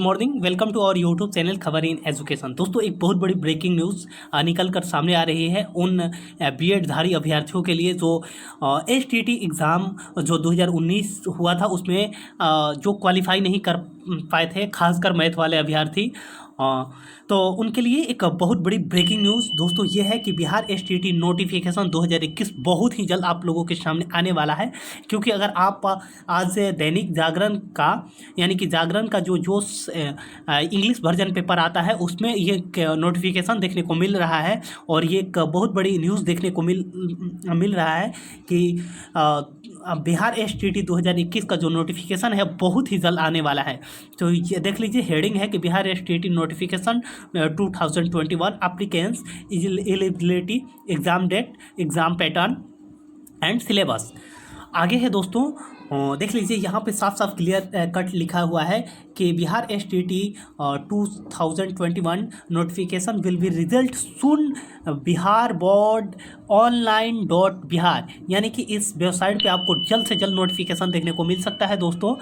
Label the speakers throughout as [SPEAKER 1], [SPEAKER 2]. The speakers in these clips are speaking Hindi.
[SPEAKER 1] Morning, welcome to our YouTube channel खबर इन एजुकेशन। दोस्तों, एक बहुत बड़ी ब्रेकिंग न्यूज़ निकल कर सामने आ रही है उन बीएड धारी अभ्यर्थियों के लिए जो एसटीटी एग्ज़ाम जो 2019 हुआ था उसमें जो क्वालिफाई नहीं कर पाए थे, खासकर मैथ वाले अभ्यर्थी। तो उनके लिए एक बहुत बड़ी ब्रेकिंग न्यूज़ दोस्तों ये है कि बिहार एसटीटी नोटिफिकेशन 2021 बहुत ही जल्द आप लोगों के सामने आने वाला है। क्योंकि अगर आप आज दैनिक जागरण का यानी कि जागरण का जो जो इंग्लिश वर्जन पेपर आता है उसमें ये नोटिफिकेशन देखने को मिल रहा है और ये एक बहुत बड़ी न्यूज़ देखने को मिल रहा है कि बिहार एसटीटी 2021 का जो नोटिफिकेशन है बहुत ही जल्द आने वाला है। तो ये देख लीजिए, हेडिंग है कि Bihar STT notification 2021 applicants eligibility, exam date, exam pattern and syllabus. आगे है दोस्तों, देख लीजिए यहाँ पे साफ साफ क्लियर कट लिखा हुआ है कि Bihar STT 2021 notification will be result soon Bihar board online .Bihar, यानी कि इस वेबसाइट पे आपको जल्द से जल्द नोटिफिकेशन देखने को मिल सकता है दोस्तों।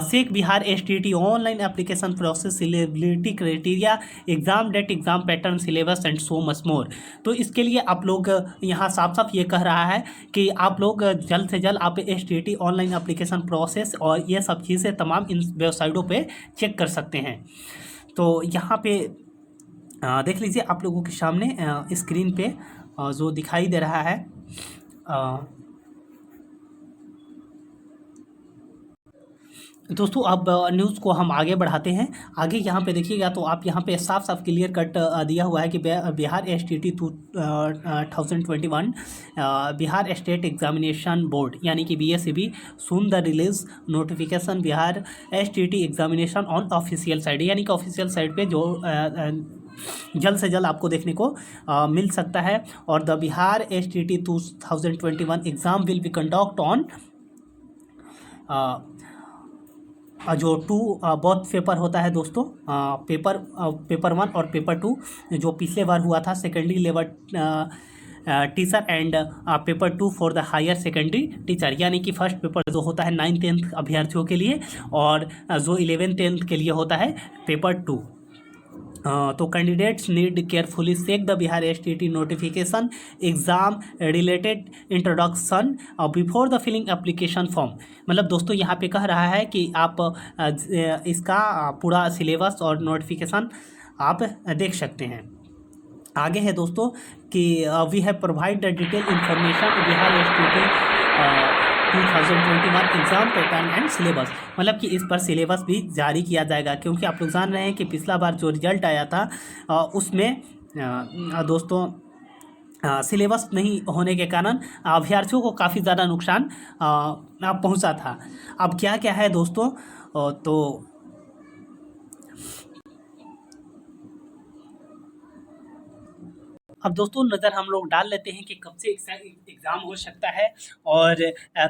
[SPEAKER 1] सेक Bihar STT online application process, eligibility criteria, exam date, exam pattern, syllabus and so much more. तो इसके लिए आप लोग यहाँ साफ साफ ये कह रहा है कि आप लोग जल्द से जल्द आप एसटीटी ऑनलाइन एप्लीकेशन प्रोसेस और ये सब चीज़ें तमाम इन वेबसाइटों पे चेक कर सकते हैं। तो यहाँ पे देख लीजिए आप लोगों के सामने स्क्रीन पे जो दिखाई दे रहा है, दोस्तों अब न्यूज़ को हम आगे बढ़ाते हैं। आगे यहाँ पे देखिएगा तो आप यहाँ पे साफ साफ क्लियर कट दिया हुआ है कि Bihar STT 2021 Bihar state examination board यानी कि BSEB soon the release notification Bihar STT examination on official site, यानी कि ऑफिशियल साइट पे जो जल्द से जल्द आपको देखने को मिल सकता है। और the Bihar STT 2021 exam will be conduct on जो बोथ पेपर होता है दोस्तों, पेपर 1 और पेपर 2 जो पिछले बार हुआ था secondary level teacher and paper 2 for the higher secondary teacher, यानी कि फर्स्ट पेपर जो होता है 9th-10th अभ्यर्थियों के लिए और जो 11th-10th के लिए होता है पेपर 2। तो candidates need carefully check the Bihar STT notification exam related introduction before the filling application form. मतलब दोस्तों यहाँ पे कह रहा है कि आप इसका पूरा सिलेबस और नोटिफिकेशन आप देख सकते हैं। आगे है दोस्तों कि we have provide the detail information Bihar STT 2021 exam pattern and syllabus, मतलब कि इस पर सिलेबस भी जारी किया जाएगा। क्योंकि आप लोग जान रहे हैं कि पिछला बार जो रिजल्ट आया था उसमें दोस्तों सिलेबस नहीं होने के कारण अभ्यर्थियों को काफ़ी ज़्यादा नुकसान पहुंचा था। अब क्या क्या है दोस्तों, तो अब दोस्तों नज़र हम लोग डाल लेते हैं कि कब से एग्ज़ाम हो सकता है और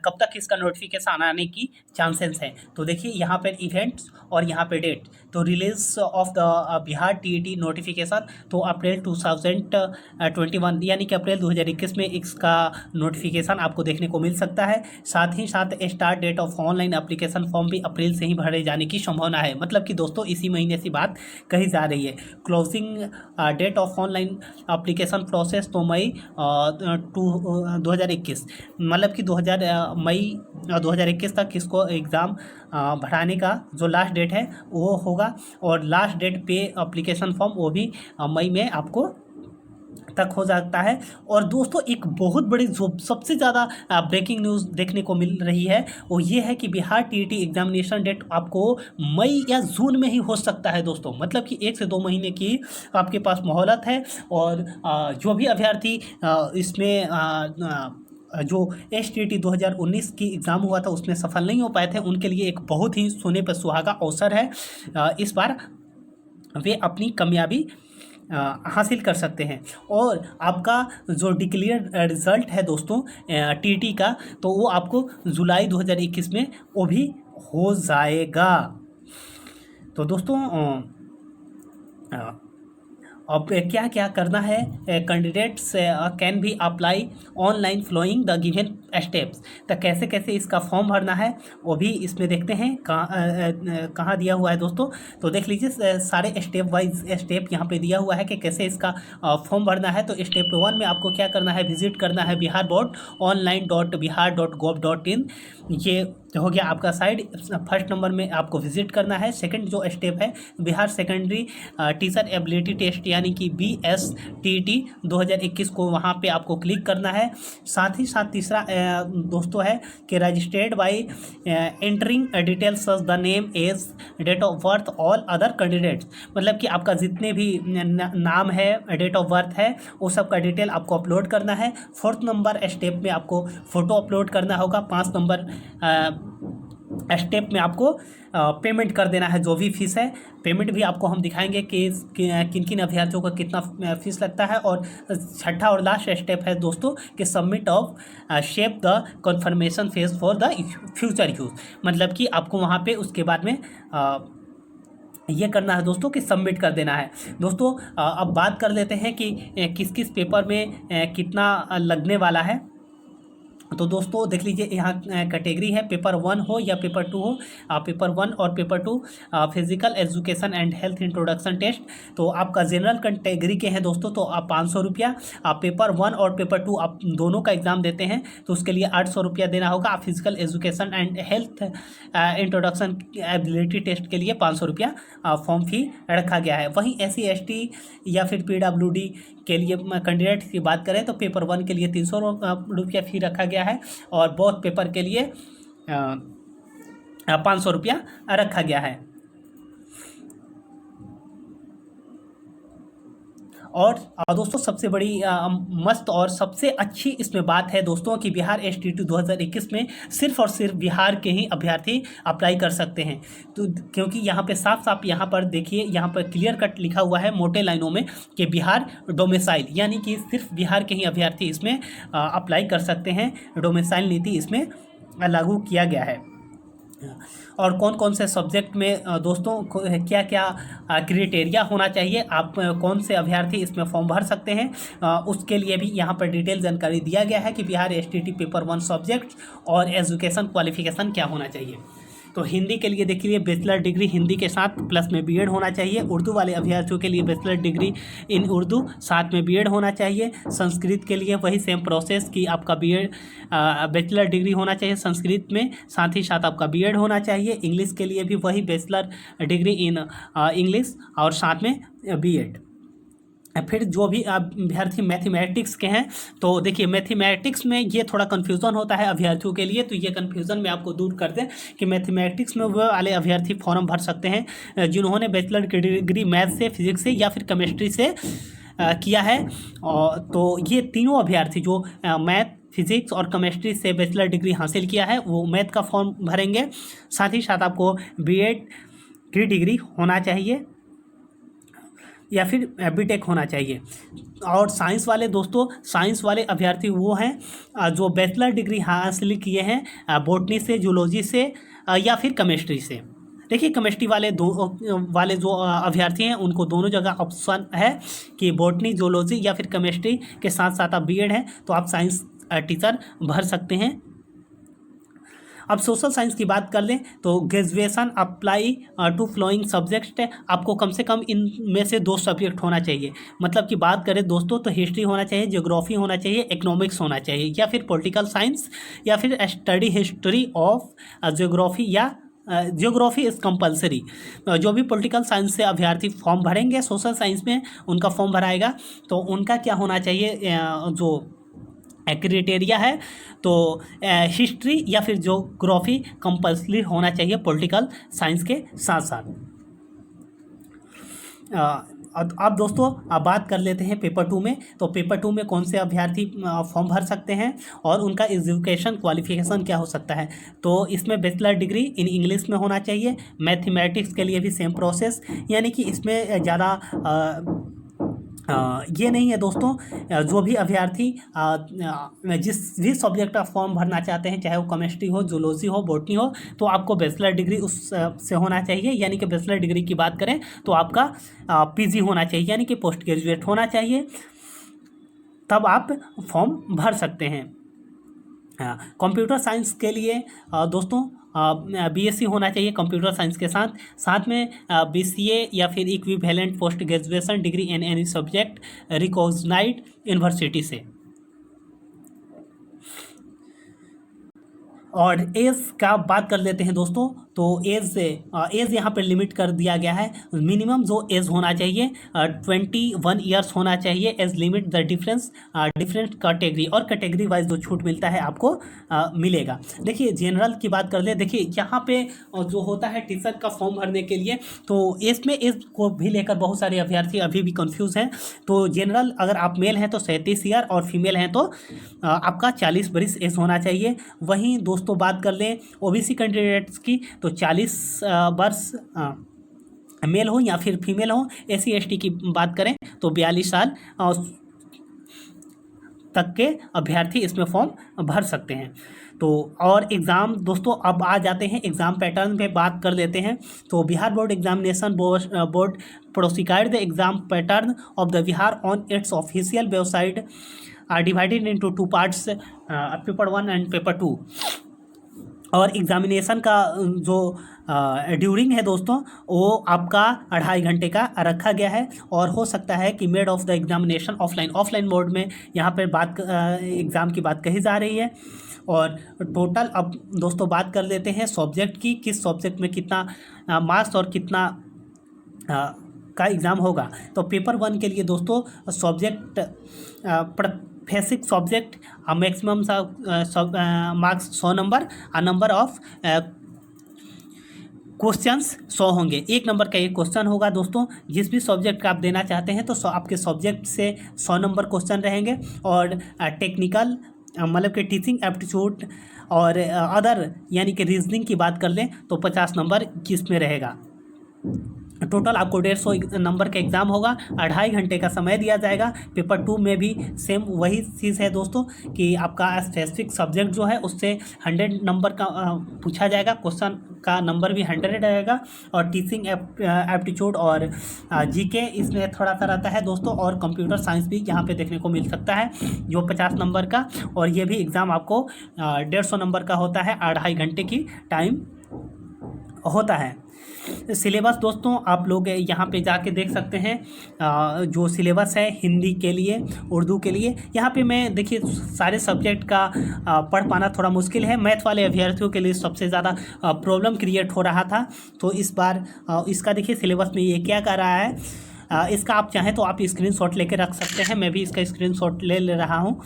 [SPEAKER 1] कब तक इसका नोटिफिकेशन आने की चांसेस हैं। तो देखिए यहाँ पर इवेंट्स और यहाँ पे डेट, तो release of the Bihar TET notification तो अप्रैल 2021 यानी कि अप्रैल 2021 में इसका नोटिफिकेशन आपको देखने को मिल सकता है। साथ ही साथ start date of online application form भी अप्रैल से ही भरे जाने की संभावना है। मतलब कि दोस्तों इसी महीने से बात कही जा रही है। Closing date of online application process तो मई 2021, मतलब कि मई 2021 तक इसको एग्ज़ाम भराने का जो लास्ट डेट है वो होगा और लास्ट डेट पे एप्लीकेशन फॉर्म वो भी मई में आपको तक हो जाता है। और दोस्तों एक बहुत बड़ी जो सबसे ज़्यादा ब्रेकिंग न्यूज़ देखने को मिल रही है वो ये है कि बिहार टीईटी एग्जामिनेशन डेट आपको मई या जून में ही हो सकता है दोस्तों। मतलब कि 1 से 2 महीने की आपके पास मोहलत है और जो भी अभ्यर्थी इसमें जो एसटीटी 2019 की एग्ज़ाम हुआ था उसमें सफल नहीं हो पाए थे उनके लिए एक बहुत ही सोने पर सुहागा अवसर है। इस बार वे अपनी कामयाबी हासिल कर सकते हैं। और आपका जो डिक्लेयर रिज़ल्ट है दोस्तों टीटी का तो वो आपको जुलाई 2021 में वो भी हो जाएगा। तो दोस्तों अब क्या क्या करना है, कैंडिडेट्स कैन भी apply online following the given steps. तो कैसे कैसे इसका फॉर्म भरना है वो भी इसमें देखते हैं, कहाँ दिया हुआ है दोस्तों। तो देख लीजिए सारे स्टेप वाइज स्टेप यहाँ पे दिया हुआ है कि कैसे इसका फॉर्म भरना है। तो स्टेप 1 में आपको क्या करना है, विजिट करना है biharboard.online.bihar.gov.in। ये हो गया आपका साइड। फर्स्ट नंबर में आपको विजिट करना है। सेकंड जो स्टेप है, Bihar secondary teacher ability test यानी कि BSTT 2021 को वहाँ पे आपको क्लिक करना है। साथ ही साथ तीसरा दोस्तों है कि registered by entering details such the name, age, date of birth, all other candidates. मतलब कि आपका जितने भी नाम है, डेट ऑफ बर्थ है, वो सब का डिटेल आपको अपलोड करना है। फोर्थ नंबर स्टेप में आपको फ़ोटो अपलोड करना होगा। 5 नंबर स्टेप में आपको पेमेंट कर देना है, जो भी फीस है। पेमेंट भी आपको हम दिखाएंगे कि किन किन अभ्यर्थियों का कितना फीस लगता है। और छठा और लास्ट स्टेप है दोस्तों कि submit of shape the confirmation phase for the future use. मतलब कि आपको वहाँ पे उसके बाद में ये करना है दोस्तों कि सबमिट कर देना है। दोस्तों अब बात कर लेते हैं कि किस किस पेपर में कितना लगने वाला है। तो दोस्तों देख लीजिए यहाँ कैटेगरी है, पेपर 1 हो या पेपर 2 हो। पेपर 1 और paper 2 physical education and health introduction test. तो आपका जनरल कैटेगरी के हैं दोस्तों, तो आप 500 रुपया। आप पेपर 1 और पेपर 2 आप दोनों का एग्ज़ाम देते हैं तो उसके लिए 800 रुपया देना होगा। आप physical education and health introduction ability test के लिए 500 रुपया फॉर्म फी रखा गया है। वहीं SC ST या फिर PWD के लिए कैंडिडेट की बात करें तो पेपर 1 के लिए 300 रुपया फी रखा गया है और बोथ पेपर के लिए 500 रुपया रखा गया है। और दोस्तों सबसे बड़ी मस्त और सबसे अच्छी इसमें बात है दोस्तों कि बिहार STT 2021 में सिर्फ और सिर्फ बिहार के ही अभ्यर्थी अप्लाई कर सकते हैं। तो क्योंकि यहाँ पे साफ साफ यहाँ पर देखिए, यहाँ पर क्लियर कट लिखा हुआ है मोटे लाइनों में कि बिहार डोमिसाइल, यानी कि सिर्फ बिहार के ही अभ्यर्थी इसमें अप्लाई कर सकते हैं। डोमिसाइल नीति इसमें लागू किया गया है। और कौन कौन से सब्जेक्ट में दोस्तों क्या क्या क्राइटेरिया होना चाहिए, आप कौन से अभ्यर्थी इसमें फॉर्म भर सकते हैं, उसके लिए भी यहाँ पर डिटेल जानकारी दिया गया है कि बिहार STT पेपर 1 सब्जेक्ट और एजुकेशन क्वालिफिकेशन क्या होना चाहिए। तो हिंदी के लिए देखिए बैचलर डिग्री हिंदी के साथ प्लस में B.Ed होना चाहिए। उर्दू वाले अभ्यर्थियों के लिए बैचलर डिग्री इन उर्दू साथ में B.Ed होना चाहिए। संस्कृत के लिए वही सेम प्रोसेस कि आपका B.Ed बैचलर डिग्री होना चाहिए संस्कृत में, साथ ही साथ आपका B.Ed होना चाहिए। इंग्लिश के लिए भी वही बैचलर डिग्री इन इंग्लिश और साथ में B.Ed। फिर जो भी अभ्यर्थी मैथमेटिक्स के हैं तो देखिए मैथमेटिक्स में ये थोड़ा कन्फ्यूज़न होता है अभ्यर्थियों के लिए, तो ये कन्फ्यूज़न में आपको दूर कर दें कि मैथमेटिक्स में वो वाले अभ्यर्थी फॉर्म भर सकते हैं जिन्होंने बैचलर की डिग्री मैथ से, फिजिक्स से या फिर केमिस्ट्री से किया है। तो ये तीनों अभ्यर्थी जो मैथ, फिजिक्स और केमिस्ट्री से बैचलर डिग्री हासिल किया है वो मैथ का फॉर्म भरेंगे। साथ ही साथ आपको B.Ed की डिग्री होना चाहिए या फिर B.Tech होना चाहिए। और साइंस वाले दोस्तों, साइंस वाले अभ्यर्थी वो हैं जो बैचलर डिग्री हासिल किए हैं बॉटनी से, जूलॉजी से या फिर केमिस्ट्री से। देखिए केमिस्ट्री वाले जो अभ्यर्थी हैं उनको दोनों जगह ऑप्शन है कि बॉटनी, जूलॉजी या फिर केमिस्ट्री के साथ साथ आप B.Ed हैं तो आप साइंस टीचर भर सकते हैं। अब सोशल साइंस की बात कर लें तो graduation apply to following subject, आपको कम से कम इनमें से 2 सब्जेक्ट होना चाहिए। मतलब कि बात करें दोस्तों तो हिस्ट्री होना चाहिए, ज्योग्राफी होना चाहिए, इकोनॉमिक्स होना चाहिए या फिर पॉलिटिकल साइंस या फिर स्टडी हिस्ट्री ऑफ ज्योग्राफी या ज्योग्राफी इज़ कंपलसरी। जो भी पॉलिटिकल साइंस से अभ्यर्थी फॉर्म भरेंगे सोशल साइंस में उनका फॉर्म भराएगा तो उनका क्या होना चाहिए, जो क्राइटेरिया है तो हिस्ट्री या फिर ज्योग्राफी कंपल्सरी होना चाहिए पॉलिटिकल साइंस के साथ साथ। अब दोस्तों अब बात कर लेते हैं पेपर 2 में। तो पेपर 2 में कौन से अभ्यर्थी फॉर्म भर सकते हैं और उनका एजुकेशन क्वालिफिकेशन क्या हो सकता है। तो इसमें बैचलर डिग्री इन इंग्लिश में होना चाहिए। मैथमेटिक्स के लिए भी सेम प्रोसेस, यानी कि इसमें ज़्यादा ये नहीं है दोस्तों, जो भी अभ्यर्थी जिस भी सब्जेक्ट का फॉर्म भरना चाहते हैं, चाहे वो केमिस्ट्री हो, जूलॉजी हो, बॉटनी हो, तो आपको बैचलर डिग्री उस से होना चाहिए। यानी कि बैचलर डिग्री की बात करें तो आपका पीजी होना चाहिए, यानी कि पोस्ट ग्रेजुएट होना चाहिए, तब आप फॉर्म भर सकते हैं। कंप्यूटर साइंस के लिए दोस्तों बीएससी होना चाहिए कंप्यूटर साइंस के साथ साथ में बीसीए या फिर equivalent post graduation degree in any subject recognised university से। और एज का बात कर लेते हैं दोस्तों, तो एज यहाँ पर लिमिट कर दिया गया है। मिनिमम जो एज होना चाहिए 21 ईयर्स होना चाहिए age limit. The difference different category, और कैटेगरी वाइज जो छूट मिलता है आपको मिलेगा। देखिए जनरल की बात कर ले, देखिए यहाँ पे जो होता है टीचर का फॉर्म भरने के लिए, तो इसमें एज को भी लेकर बहुत सारे अभ्यर्थी अभी भी कंफ्यूज हैं। तो जनरल अगर आप मेल हैं तो 37 ईयर और फीमेल हैं तो आपका 40 बरिस एज होना चाहिए। वहीं दोस्तों बात कर लें ओबीसी कैंडिडेट्स की, तो 40 वर्ष मेल हो या फिर फीमेल हो। एससी एसटी की बात करें तो 42 साल तक के अभ्यर्थी इसमें फॉर्म भर सकते हैं। तो और एग्ज़ाम दोस्तों अब आ जाते हैं एग्ज़ाम पैटर्न पे बात कर लेते हैं। तो Bihar board examination board prescribed the exam pattern of the Bihar on its official website are divided into 2 parts, paper 1 and paper 2। और एग्ज़ामिनेशन का जो ड्यूरिंग है दोस्तों वो आपका 2.5 घंटे का रखा गया है। और हो सकता है कि made of the examination offline mode में यहाँ पर एग्ज़ाम की बात कही जा रही है। और टोटल अब दोस्तों बात कर लेते हैं सब्जेक्ट की, किस सब्जेक्ट में कितना मार्क्स और कितना का एग्ज़ाम होगा। तो पेपर 1 के लिए दोस्तों subject basic subject maximum marks 100 number, आ नंबर ऑफ क्वेश्चंस 100 होंगे। 1 नंबर का एक क्वेश्चन होगा दोस्तों। जिस भी सब्जेक्ट का आप देना चाहते हैं तो आपके सब्जेक्ट से 100 नंबर क्वेश्चन रहेंगे। और टेक्निकल मतलब कि टीचिंग एप्टीट्यूड और अदर यानी कि रीजनिंग की बात कर लें तो 50 नंबर किस में रहेगा। टोटल आपको 150 नंबर का एग्ज़ाम होगा, 2.5 घंटे का समय दिया जाएगा। पेपर 2 में भी सेम वही चीज़ है दोस्तों कि आपका स्पेसिफिक सब्जेक्ट जो है उससे 100 नंबर का पूछा जाएगा, क्वेश्चन का नंबर भी 100 रहेगा। और टीचिंग एप्टीट्यूड और जीके इसमें थोड़ा सा रहता है दोस्तों। और कंप्यूटर साइंस भी यहाँ पे देखने को मिल सकता है जो 50 नंबर का। और ये भी एग्ज़ाम आपको 150 नंबर का होता है, 2.5 घंटे की टाइम होता है। सिलेबस दोस्तों आप लोग यहाँ पे जाके देख सकते हैं जो सिलेबस है हिंदी के लिए, उर्दू के लिए। यहाँ पे मैं देखिए सारे सब्जेक्ट का पढ़ पाना थोड़ा मुश्किल है। मैथ वाले अभ्यर्थियों के लिए सबसे ज़्यादा प्रॉब्लम क्रिएट हो रहा था। तो इस बार इसका देखिए सिलेबस में ये क्या कर रहा है। इसका आप चाहें तो आप स्क्रीनशॉट लेके रख सकते हैं, मैं भी इसका स्क्रीनशॉट ले रहा हूँ।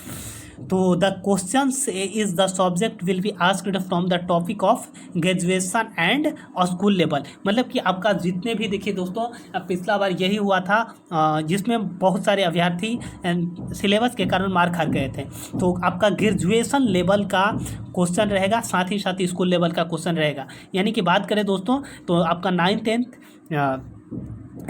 [SPEAKER 1] तो the questions is the subject will be asked from the topic of graduation and school level. मतलब कि आपका जितने भी देखिए दोस्तों पिछला बार यही हुआ था जिसमें बहुत सारे अभ्यर्थी सिलेबस के कारण मार खा गए थे। तो आपका ग्रेजुएशन लेवल का क्वेश्चन रहेगा, साथ ही साथ स्कूल लेवल का क्वेश्चन रहेगा। यानी कि बात करें दोस्तों तो आपका 9th 10th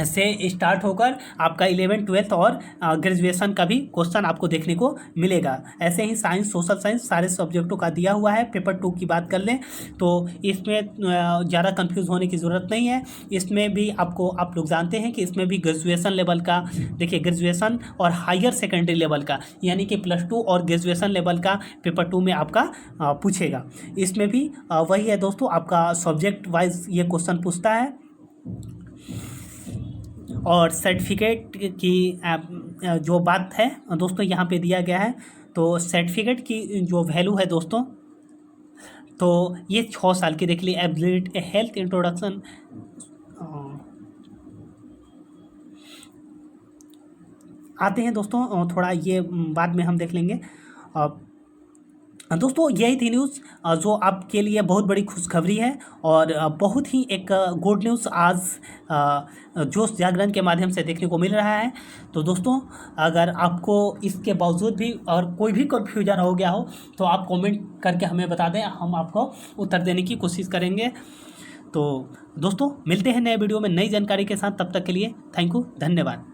[SPEAKER 1] से स्टार्ट होकर आपका 11th 12th और ग्रेजुएशन का भी क्वेश्चन आपको देखने को मिलेगा। ऐसे ही साइंस, सोशल साइंस सारे सब्जेक्टों का दिया हुआ है। पेपर 2 की बात कर लें तो इसमें ज़्यादा कंफ्यूज होने की ज़रूरत नहीं है। इसमें भी आपको आप लोग जानते हैं कि इसमें भी ग्रेजुएशन लेवल का देखिए, ग्रेजुएशन और हायर सेकेंडरी लेवल का यानी कि +2 और ग्रेजुएशन लेवल का पेपर 2 में आपका पूछेगा। इसमें भी वही है दोस्तों, आपका सब्जेक्ट वाइज ये क्वेश्चन पूछता है। और सर्टिफिकेट की जो बात है दोस्तों यहाँ पे दिया गया है। तो सर्टिफिकेट की जो वैल्यू है दोस्तों तो ये 6 साल की देख ली एब्सोल्यूट हेल्थ इंट्रोडक्शन। आते हैं दोस्तों थोड़ा ये बाद में हम देख लेंगे। दोस्तों यही थी न्यूज़ जो आपके लिए बहुत बड़ी खुशखबरी है और बहुत ही एक गुड न्यूज़ आज जोश जागरण के माध्यम से देखने को मिल रहा है। तो दोस्तों अगर आपको इसके बावजूद भी और कोई भी कन्फ्यूजन हो गया हो तो आप कमेंट करके हमें बता दें, हम आपको उत्तर देने की कोशिश करेंगे। तो दोस्तों मिलते हैं नए वीडियो में नई जानकारी के साथ, तब तक के लिए थैंक यू, धन्यवाद।